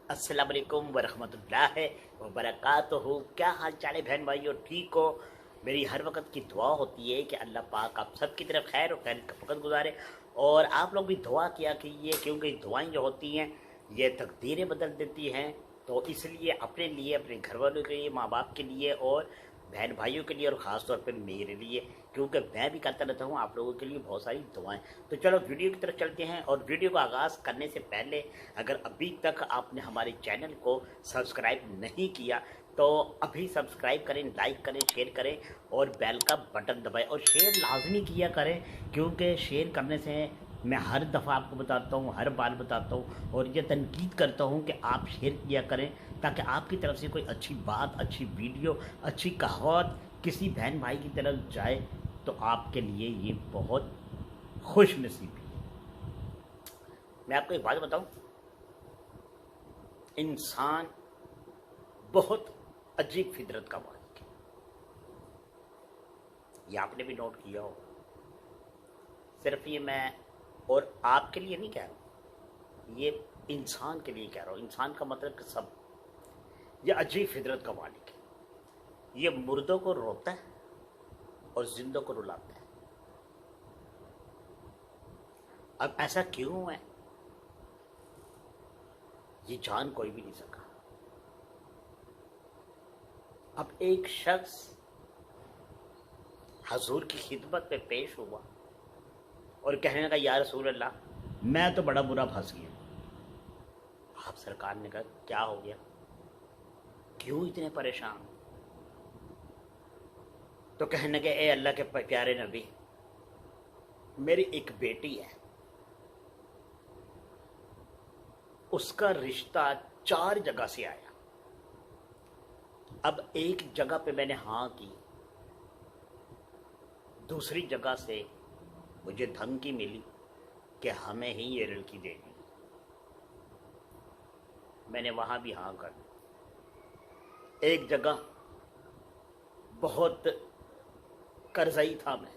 अस्सलाम वालेकुम वरहमतुल्लाहि वबरकातुहू। क्या हाल चाल है बहन भाइयों, ठीक हो? मेरी हर वक्त की दुआ होती है कि अल्लाह पाक आप सबकी तरफ खैर और खैर का वक़्त गुजारे। और आप लोग भी दुआ किया कीजिए, क्योंकि दुआएं जो होती हैं ये तकदीरें बदल देती हैं। तो इसलिए अपने लिए, अपने घर वालों के लिए, माँ बाप के लिए और बहन भाइयों के लिए और ख़ास तौर पे मेरे लिए, क्योंकि मैं भी करता रहता हूँ आप लोगों के लिए बहुत सारी दुआएं। तो चलो वीडियो की तरफ चलते हैं। और वीडियो का आगाज़ करने से पहले अगर अभी तक आपने हमारे चैनल को सब्सक्राइब नहीं किया तो अभी सब्सक्राइब करें, लाइक करें, शेयर करें और बेल का बटन दबाएं। और शेयर लाजमी किया करें, क्योंकि शेयर करने से मैं हर दफ़ा आपको बताता हूँ, हर बार बताता हूँ और ये तनकीद करता हूँ कि आप शेयर किया करें, ताकि आपकी तरफ से कोई अच्छी बात, अच्छी वीडियो, अच्छी कहावत किसी बहन भाई की तरफ जाए तो आपके लिए ये बहुत खुश नसीबी है। मैं आपको एक बात बताऊं, इंसान बहुत अजीब फितरत का मालिक है। ये आपने भी नोट किया हो। सिर्फ ये मैं और आपके लिए नहीं कह रहा हूं, ये इंसान के लिए कह रहा हूं। इंसान का मतलब कि सब, ये अजीब फितरत का मालिक है। ये मुर्दों को रोता है और जिंदों को रुलाता है। अब ऐसा क्यों है ये जान कोई भी नहीं सका। अब एक शख्स हजूर की खिदमत में पेश हुआ और कहने लगा, या रसूल अल्लाह, मैं तो बड़ा बुरा फंस गया। आप सरकार ने कहा, क्या हो गया, क्यों इतने परेशान? तो कहने लगे, ए अल्लाह के प्यारे नबी, मेरी एक बेटी है, उसका रिश्ता 4 जगह से आया। अब एक जगह पे मैंने हाँ की, दूसरी जगह से मुझे धमकी मिली कि हमें ही ये लड़की देनी। मैंने वहां भी हाँ कर दी। एक जगह बहुत कर्जई था मैं,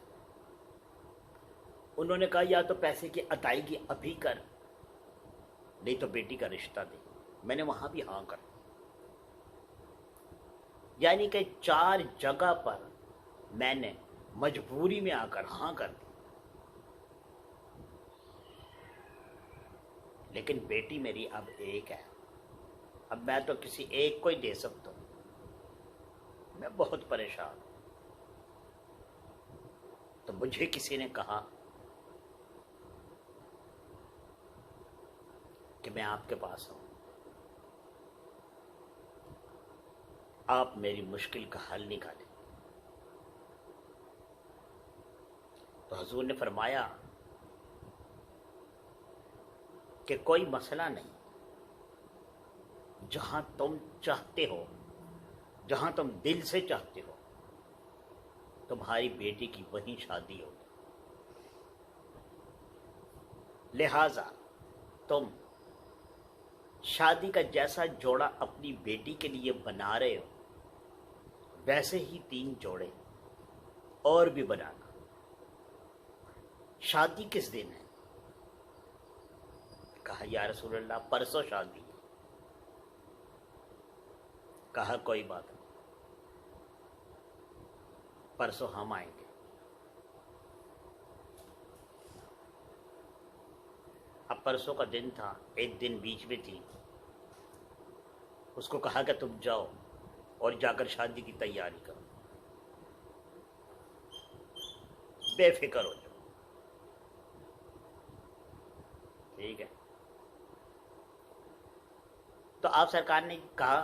उन्होंने कहा या तो पैसे की अदायगी अभी कर, नहीं तो बेटी का रिश्ता दे। मैंने वहां भी हाँ कर दी। यानी कि 4 जगह पर मैंने मजबूरी में आकर हाँ कर दी। लेकिन बेटी मेरी अब एक है, अब मैं तो किसी एक को ही दे सकता हूं। मैं बहुत परेशान हूं। तो मुझे किसी ने कहा कि मैं आपके पास हूं, आप मेरी मुश्किल का हल निकालें। तो हजूर ने फरमाया कि कोई मसला नहीं, जहां तुम चाहते हो, जहां तुम दिल से चाहते हो, तुम्हारी बेटी की वहीं शादी होगी। लिहाजा तुम शादी का जैसा जोड़ा अपनी बेटी के लिए बना रहे हो, वैसे ही 3 जोड़े और भी बनाना। शादी किस दिन है? कहा, या रसूल अल्लाह, परसों शादी है। कहा, कोई बात नहीं, परसों हम आएंगे। अब परसों का दिन था, एक दिन बीच में थी। उसको कहा कि तुम जाओ और जाकर शादी की तैयारी करो, बेफिक्र हो जाओ। ठीक है। तो आप सरकार ने कहा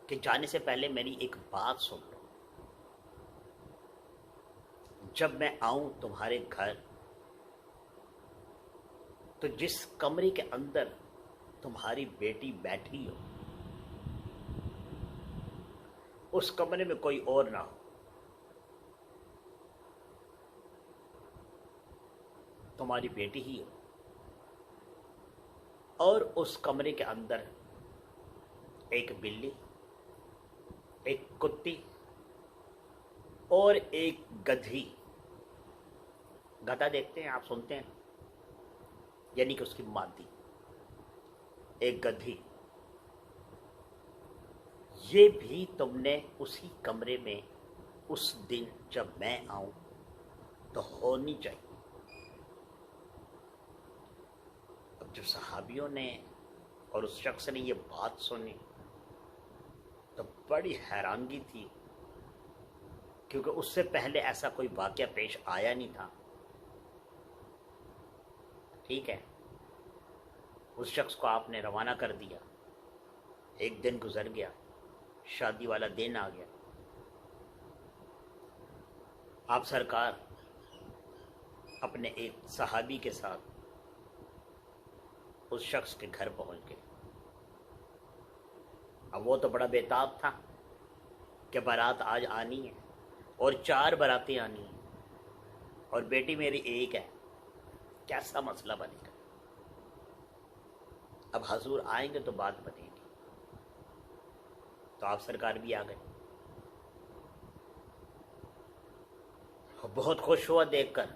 कि जाने से पहले मेरी एक बात सुन लो। जब मैं आऊं तुम्हारे घर, तो जिस कमरे के अंदर तुम्हारी बेटी बैठी हो, उस कमरे में कोई और ना हो, तुम्हारी बेटी ही हो। और उस कमरे के अंदर एक बिल्ली, एक कुत्ती और एक गधी, गधा देखते हैं आप, सुनते हैं, यानी कि उसकी मादी, एक गधी, ये भी तुमने उसी कमरे में उस दिन जब मैं आऊं तो होनी चाहिए। अब जब सहाबियों ने और उस शख्स ने ये बात सुनी तो बड़ी हैरानगी थी, क्योंकि उससे पहले ऐसा कोई वाक़या पेश आया नहीं था। ठीक है, उस शख्स को आपने रवाना कर दिया, एक दिन गुजर गया, शादी वाला दिन आ गया, आप सरकार अपने एक सहाबी के साथ उस शख्स के घर पहुंच गए। अब वो तो बड़ा बेताब था कि बारात आज आनी है और 4 बारातें आनी हैं और बेटी मेरी एक है, कैसा मसला बनेगा। अब हजूर आएंगे तो बात बनेगी। तो आप सरकार भी आ गए। बहुत खुश हुआ देखकर।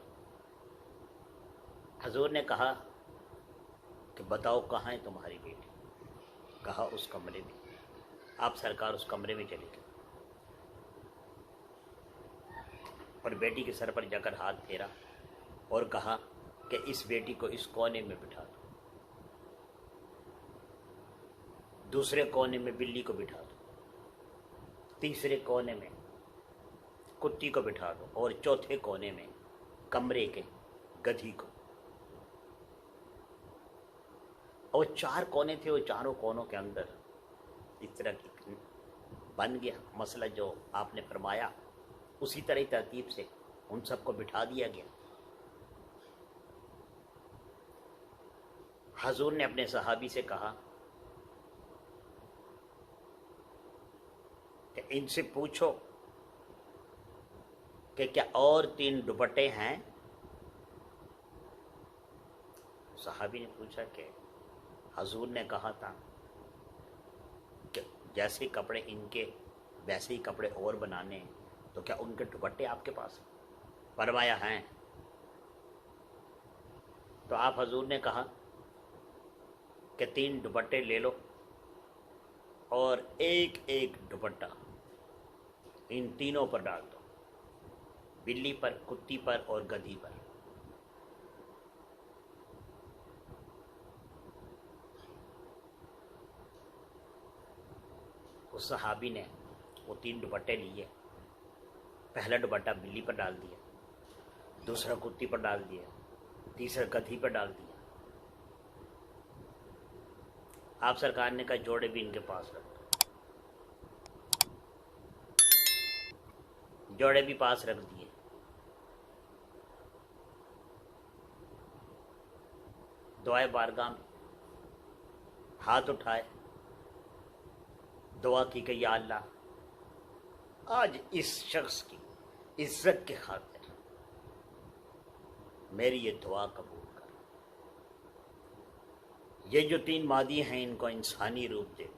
हजूर ने कहा कि बताओ कहाँ है तुम्हारी बेटी। कहा उस कमरे में। आप सरकार उस कमरे में चले गए और बेटी के सर पर जाकर हाथ फेरा और कहा कि इस बेटी को इस कोने में बिठा दो, दूसरे कोने में बिल्ली को बिठा दो, तीसरे कोने में कुत्ती को बिठा दो और चौथे कोने में कमरे के गधी को। और 4 कोने थे, वो चारों कोनों के अंदर इस तरह की बन गया मसला जो आपने फरमाया, उसी तरह तरतीब से उन सबको बिठा दिया गया। हजूर ने अपने सहाबी से कहा कि इनसे पूछो कि क्या और 3 दुपट्टे हैं। सहाबी ने पूछा कि हजूर ने कहा था कि जैसे कपड़े इनके वैसे ही कपड़े और बनाने हैं, तो क्या उनके दुपट्टे आपके पास फरमाया हैं। तो आप हजूर ने कहा कि 3 दुपट्टे ले लो और एक एक दुपट्टा इन तीनों पर डाल दो, बिल्ली पर, कुत्ती पर और गधी पर। उस सहाबी ने वो 3 दुपट्टे लिए, पहला दुपट्टा बिल्ली पर डाल दिया, दूसरा कुत्ती पर डाल दिया, तीसरा गधी पर डाल दिया। आप सरकार ने कहा जोड़े भी इनके पास रख दो। जोड़े भी पास रख दिए। दुआए बारगाह में हाथ उठाए, दुआ की कि या अल्लाह, आज इस शख्स की इज्जत के खातिर मेरी ये दुआ कबूल कर। ये जो 3 मादी हैं इनको इंसानी रूप दे।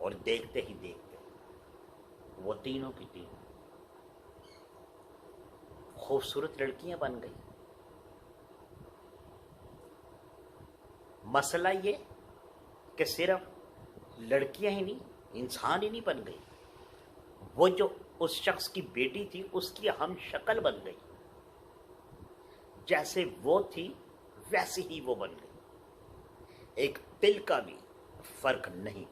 और देखते ही देखते वो तीनों की तीनों खूबसूरत लड़कियां बन गई। मसला ये कि सिर्फ लड़कियां ही नहीं, इंसान ही नहीं बन गई, वो जो उस शख्स की बेटी थी उसकी हम शक्ल बन गई। जैसे वो थी वैसे ही वो बन गई, एक तिल का भी फर्क नहीं।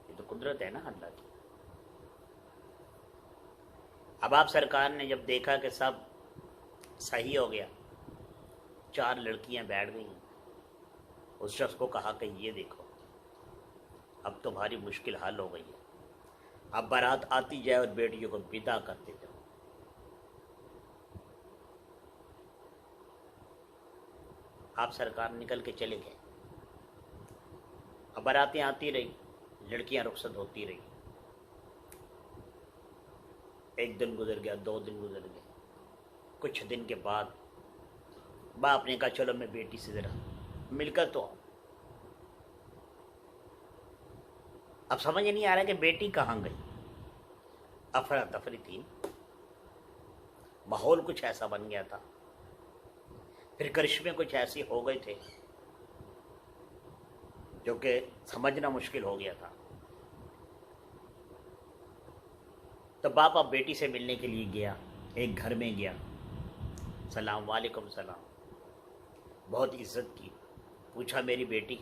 ये तो कुदरत है ना अल्लाह की। अब आप सरकार ने जब देखा कि सब सही हो गया, 4 लड़कियां बैठ गई, उस शख्स को कहा कि ये देखो अब तुम्हारी मुश्किल हल हो गई है, अब बारात आती जाए और बेटियों को विदा करते जाओ। आप सरकार निकल के चले गए। अब बारातें आती रही, लड़कियां रुखसत होती रही। 1 दिन गुजर गया, 2 दिन गुजर गए। कुछ दिन के बाद बाप ने कहा चलो मैं बेटी से जरा मिलकर तो आऊं। अब समझ नहीं आ रहा कि बेटी कहाँ गई। अफरा तफरी थी, माहौल कुछ ऐसा बन गया था پھر کرشمے کچھ ایسے ہو گئے تھے جو کہ سمجھنا مشکل ہو گیا تھا. تو باپ اب بیٹی سے ملنے کے لیے گیا. ایک گھر میں گیا. سلام وعلیکم سلام. بہت عزت کی. پوچھا میری بیٹی.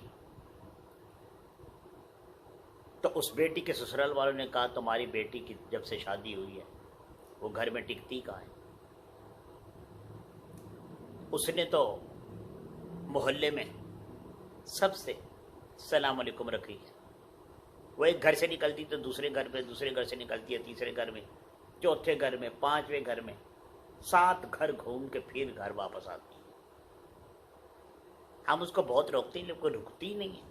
تو اس بیٹی کے سسرال والوں نے کہا تمہاری بیٹی کی جب سے شادی ہوئی ہے وہ گھر میں ٹکتی کہاں ہے. اس نے تو محلے میں سب سے السلام علیکم رکھی ہے. وہ ایک گھر سے نکلتی تو دوسرے گھر پہ, دوسرے گھر سے نکلتی ہے تیسرے گھر میں, چوتھے گھر میں, پانچویں گھر میں, 7 گھر گھوم کے پھر گھر واپس آتی ہے. ہم اس کو بہت روکتے ہیں لیکن کوئی رکتی ہی نہیں ہے.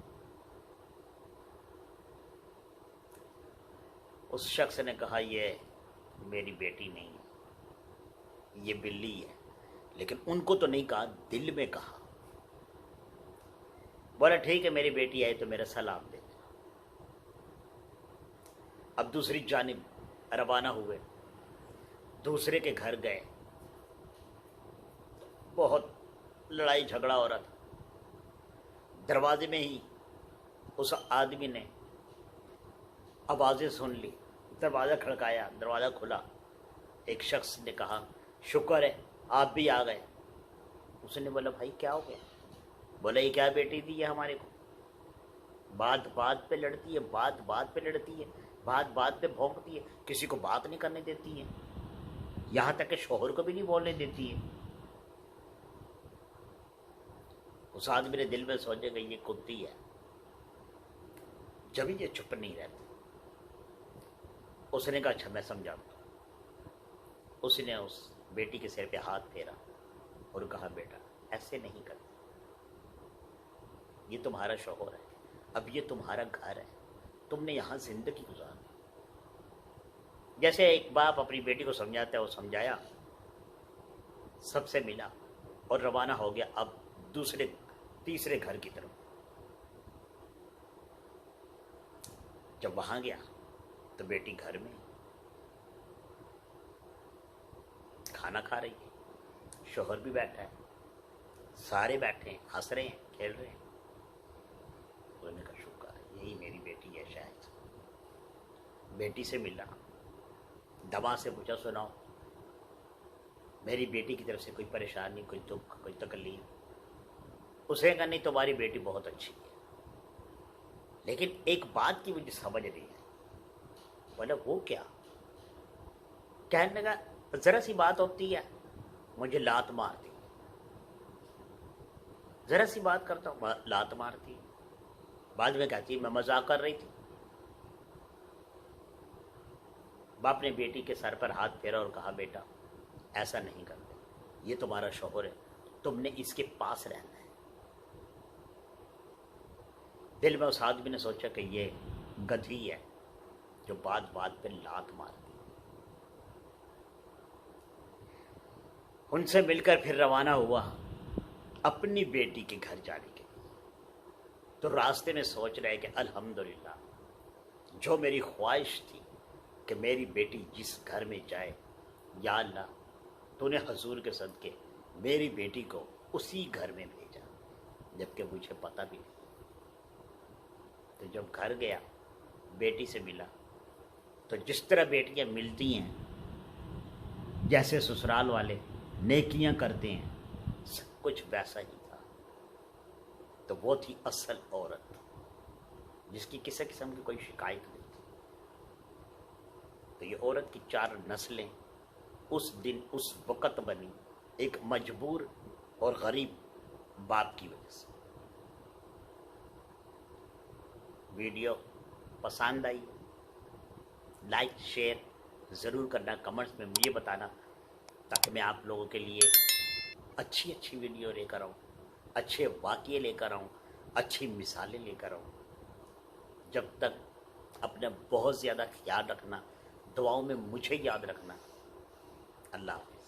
اس شخص نے کہا یہ میری بیٹی نہیں ہے, یہ بلی ہے. لیکن ان کو تو نہیں کہا, دل میں کہا. بولا ٹھیک ہے میری بیٹی آئی تو میرا سلام دے دینا. اب دوسری جانب روانہ ہوئے. دوسرے کے گھر گئے. بہت لڑائی جھگڑا ہو رہا تھا. دروازے میں ہی اس آدمی نے آوازیں سن لی. دروازہ کھڑکایا, دروازہ کھلا. ایک شخص نے کہا شکر ہے آپ بھی آ گئے. اس نے بولا بھائی کیا ہو گیا. بولا یہ کیا بیٹی تھی یہ ہمارے کو, بات بات پہ لڑتی ہے, بات بات پہ لڑتی ہے, بات بات پہ بھونکتی ہے, کسی کو بات نہیں کرنے دیتی ہے, یہاں تک کہ شوہر کو بھی نہیں بولنے دیتی ہے. اس آدمی نے دل میں سوچے کہ یہ کتی ہے, جب یہ چپ نہیں رہتی. اس نے کہا اچھا میں سمجھاتا ہوں. اس نے اس بیٹی کے سر پہ ہاتھ پھیرا اور کہا بیٹا ایسے نہیں کرتے, یہ تمہارا شوہر ہے, اب یہ تمہارا گھر ہے, تم نے یہاں زندگی گزارنی. جیسے ایک باپ اپنی بیٹی کو سمجھاتا ہے وہ سمجھایا, سب سے ملا اور روانہ ہو گیا اب دوسرے تیسرے گھر کی طرف. جب وہاں گیا تو بیٹی گھر میں کھانا کھا رہی ہے, شوہر بھی بیٹھا ہے, سارے بیٹھے ہیں, ہنس رہے ہیں, کھیل رہے ہیں. انہوں نے کہا شکر ہے یہی میری بیٹی ہے شاید. بیٹی سے ملا, دما سے پوچھا سناؤ میری بیٹی کی طرف سے کوئی پریشانی, کوئی دکھ, کوئی تکلیف. اسے کہا نہیں تمہاری بیٹی بہت اچھی ہے, لیکن ایک بات کی مجھے سمجھ نہیں ہے. بولا وہ کیا. کہنے لگا ذرا سی بات ہوتی ہے مجھے لات مارتی, ذرا سی بات کرتا ہوں لات مارتی. بعد میں کہتی ہے میں مذاق کر رہی تھی. باپ نے بیٹی کے سر پر ہاتھ پھیرا اور کہا بیٹا ایسا نہیں کرتے, یہ تمہارا شوہر ہے, تم نے اس کے پاس رہنا ہے. دل میں اس آدمی نے سوچا کہ یہ گدھی ہے جو بات بات پہ لات مارتی. ان سے مل کر پھر روانہ ہوا اپنی بیٹی کے گھر جانے کے لیے. تو راستے میں سوچ رہے کہ الحمدللہ جو میری خواہش تھی کہ میری بیٹی جس گھر میں جائے, یا اللہ تو نے حضور کے صدقے میری بیٹی کو اسی گھر میں بھیجا, جبکہ مجھے پتہ بھی نہیں. تو جب گھر گیا بیٹی سے ملا تو جس طرح بیٹیاں ملتی ہیں, جیسے سسرال والے نیکیاں کرتے ہیں, سب کچھ ویسا ہی تھا. تو وہ تھی اصل عورت جس کی کسی قسم کی کوئی شکایت نہیں تھی. تو یہ عورت کی 4 نسلیں اس دن اس وقت بنی ایک مجبور اور غریب باپ کی وجہ سے. ویڈیو پسند آئی لائک شیئر ضرور کرنا, کمنٹس میں مجھے بتانا تاکہ میں آپ لوگوں کے لیے اچھی اچھی ویڈیو لے کر آؤں, اچھے واقعے لے کر آؤں, اچھی مثالیں لے کر آؤں. جب تک اپنا بہت زیادہ خیال رکھنا, دعاؤں میں مجھے یاد رکھنا. اللہ حافظ.